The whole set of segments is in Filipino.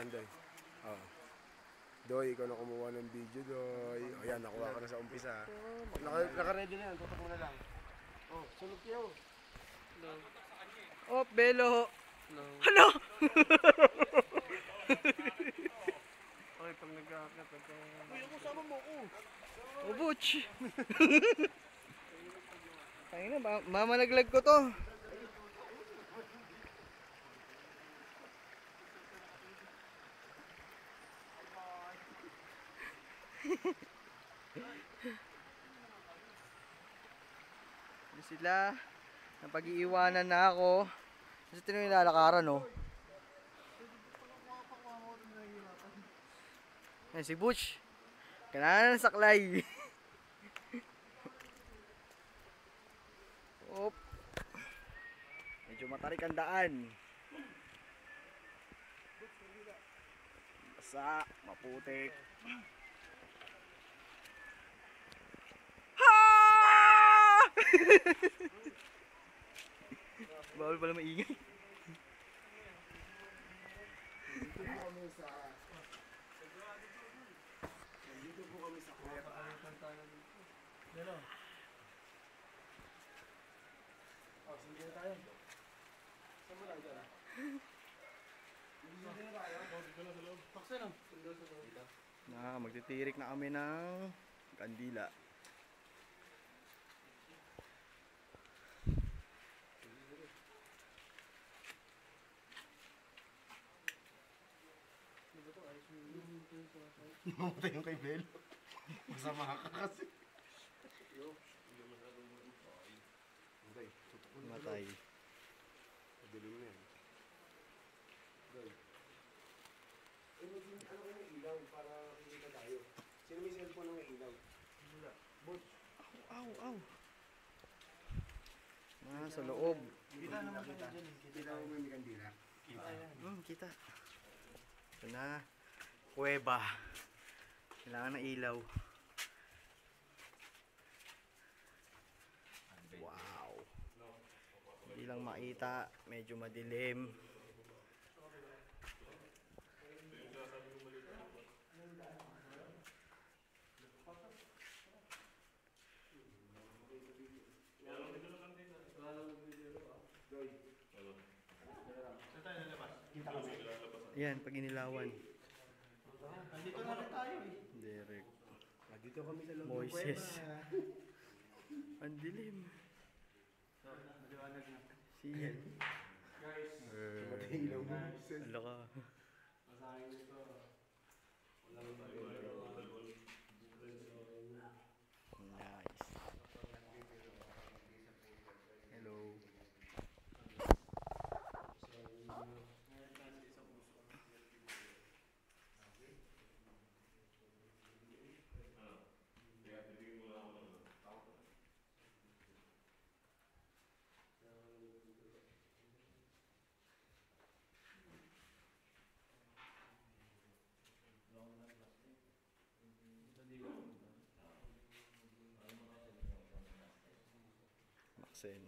Ayan, Doy. Oh. Doy, ikaw na kumuha ng video, Doy. O yan, nakuha ka na sa umpisa. Naka-ready na yan, tutok mo na lang. Oh, sulog kayo. Oh, belo. Ano? Okay, pag nag-aakyat, Uy, ako sama mo ko. Oh, butch. Ay na, mamalaglag ko to. Sila, napag-iiwanan na ako. Kasi tinong nilalakaran, no? Ayan si Butch. Kailangan ng saklay. Op. Medyo matarik ang daan. Basa, maputik. Bawal pala maingay. Dito po kami sa kuya. Oh, sige na tayo. Saan mo lang dyan? Sige na tayo. Dito na sa loob. Paksa na. Magtitirik na kami ng kandila. Mamatay yung kay Bel. Masama ka kasi. Matay. Dilim na yan. Ano kayo ng ilaw para kita tayo? Sino may cellphone ng ilaw? Wala. Bot. Aw. Sa loob. Kita naman tayo dyan. Kita mo may kandila. Kita. Ito na. Kuweba. Kailangan ng ilaw. Wow. Hindi lang makita. Medyo madilim. Yan, pag inilawan. Dito na rin tayo eh. Derek. Dito kami sa loob ng Moises. kuweba. Ang dilim. maliwanag na. Siyan. Guys, Ilaw mo. Ala ka. masahin ito. Walang Nice. Hello. Maxen.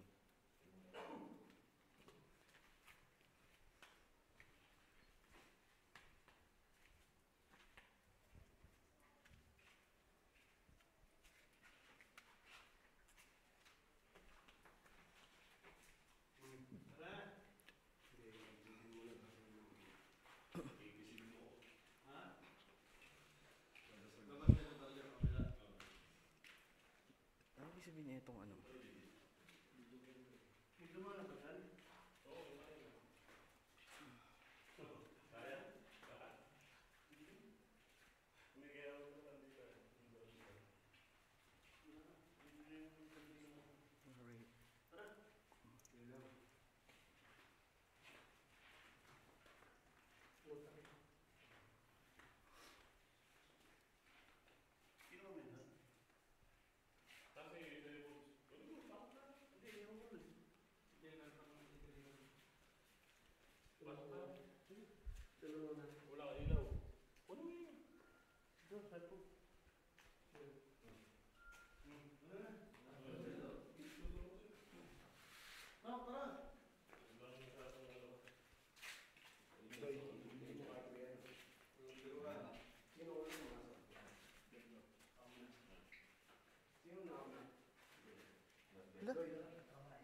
Ano ibig sabihin niya itong ano?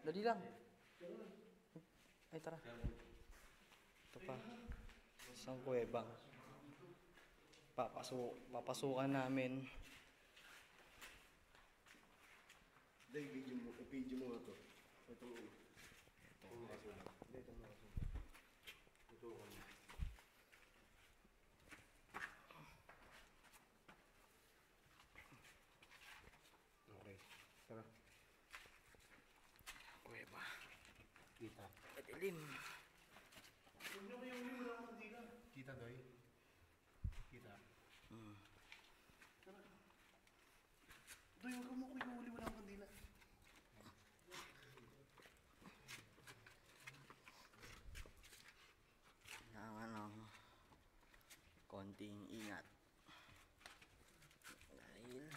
Dali lang. Ay, tara. Ito pa. Isang kuweba. Papasukan namin. Dahil video mo nga to. Itong ulo. Itong aso lang. Hindi, itong aso. Ito ko. Okay. Tara. Kuweba. Kita. Madilim. Kita, Doy. Kita. Doy, huwag mo ko inuuli. Wala akong kandila. Kailangan ng konting ingat. Dahil...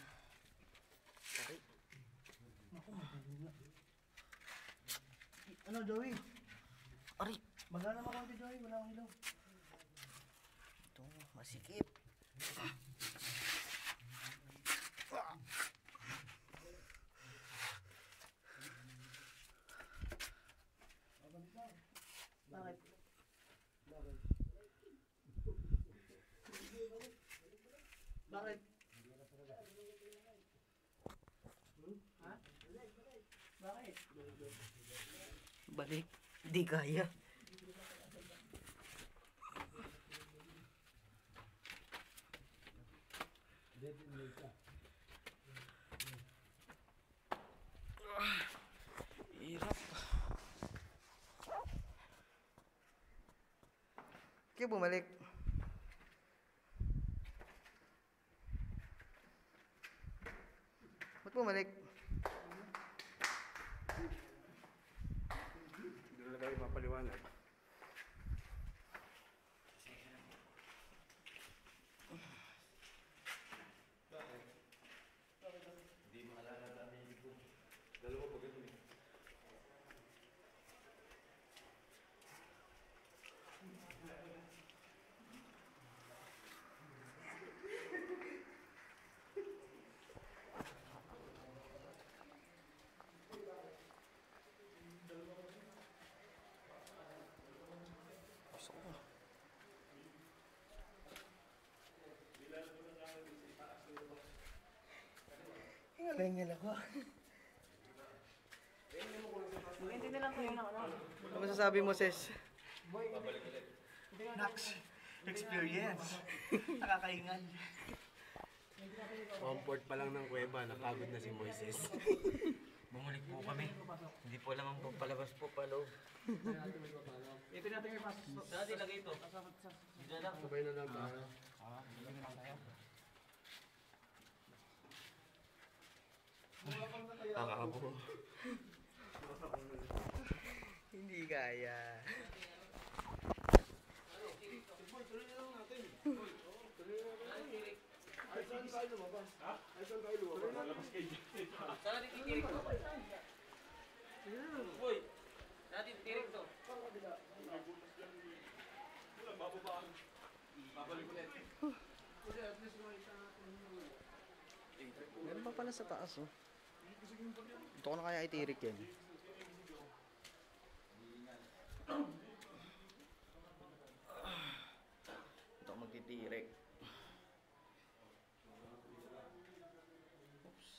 Sorry. Ano, Joey? Aray! Magana naman konti, Joey. Wala akong ilaw. Ito, masikip. Bakit? Bakit? Ha? Bakit? Balik. Di kaya. Hirap. Kaya bumalik. Ba't bumalik? Hindi na tayo mapaliwanag. Dalawa pa ganun eh. Gusto ko. Hingal ako. Hindi na lang kayo ng ano. Ano masasabi mo, Ses? Nax. Experience. Nakakaingal. 1/4 pa lang ng kuweba, napagod na si Moises. Bumalik po kami. Hindi po naman po palabas po paloob. Ito natin may pasok. Saan ilagay ito? Hindi lang. Sabay na lang tayo. Akabo. Hindi kaya. Ay, saan tayo lumabas? Ha? Ay, saan tayo lumabas? Saan natin titirik to? Uy! Saan natin titirik to? Meron pa pala sa taas, oh. Ito ko na kaya itirik yan. Ito ako magtitirik. Oops.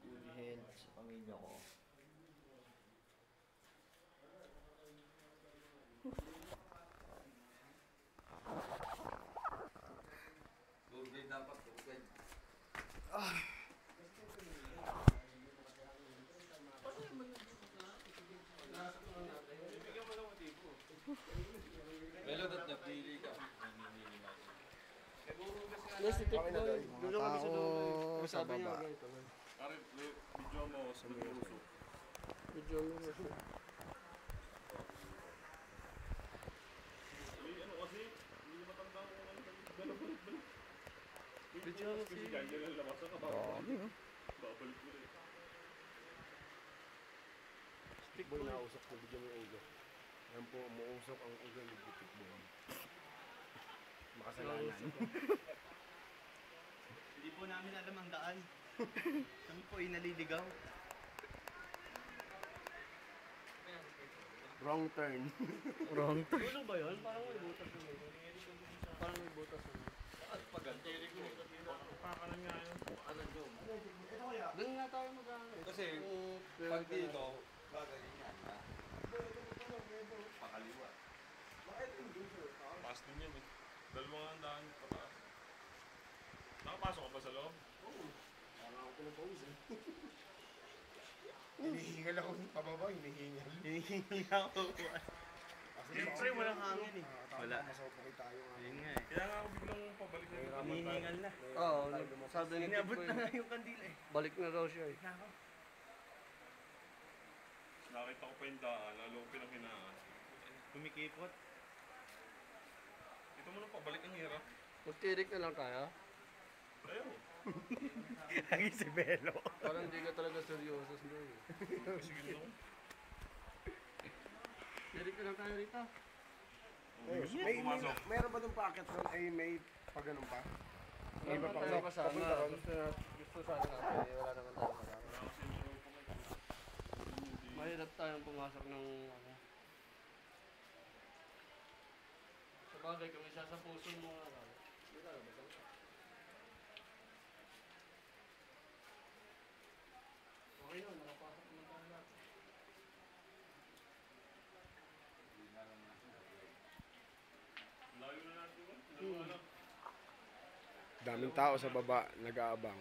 Good health sa pamilya ko. Yes, ito Okay na, Doy. Dulo kami sa loob. Tao sa baba. Video mo. Video mo si... Dami, oh. Tikboy na usok ko, bigyan mo yung ulo. Yan po, umuusok ang ulo ng tikboy. Makasalanan. Hindi po namin alam ang daan. Kami po ay naliligaw. Wrong turn. Wrong to. Ulo ba yun? Parang may butas na yun. Parang may butas na yun. Doon nga tayo mag-ano. Kasi pag dito, bagay yan ha. Pakaliwa. Taas din yan eh. Dalawang daan pataas. Nakapasok ka ba sa loob? Parang ako pinapawis eh. Hinihingal ako ng pababa, hinihingal. Hinihingi ako. Siyempre, walang hangin eh. Wala. Masapokay tayo nga. Yun nga eh. Kaya nga ako biglang pabalik na yung Hinihingal na. Oo, sabi ni Inabot Tikboy. na nga yung kandila eh. Balik na raw siya eh. Nakita ko pa yung daan, lalo ko pinanghinaan. Kumikipot. Ito mo lang pabalik ang hirap. Magtirik na lang tayo. Ayaw. Lagi si Belo. Parang hindi ka talaga seryoso doon. Sige lang. Tirik na lang tayo rito. Pumasok. Meron ba itong packet ron? Ay, may pag ganun pa? May iba pa tayo pasok. kasama. Papunta ron. Gusto sana natin. Wala naman tayo kasama. Wala kasi yung loob ko ngayon. Mahirap tayong pumasok ng ano. Sa bagay, kung isa sa puso mo nga lang. Hindi tayo ba? Okay yun, nakapasok naman tayo lahat. Layo na natin ba? Dalawa lang. Daming tao sa baba, nag-aabang.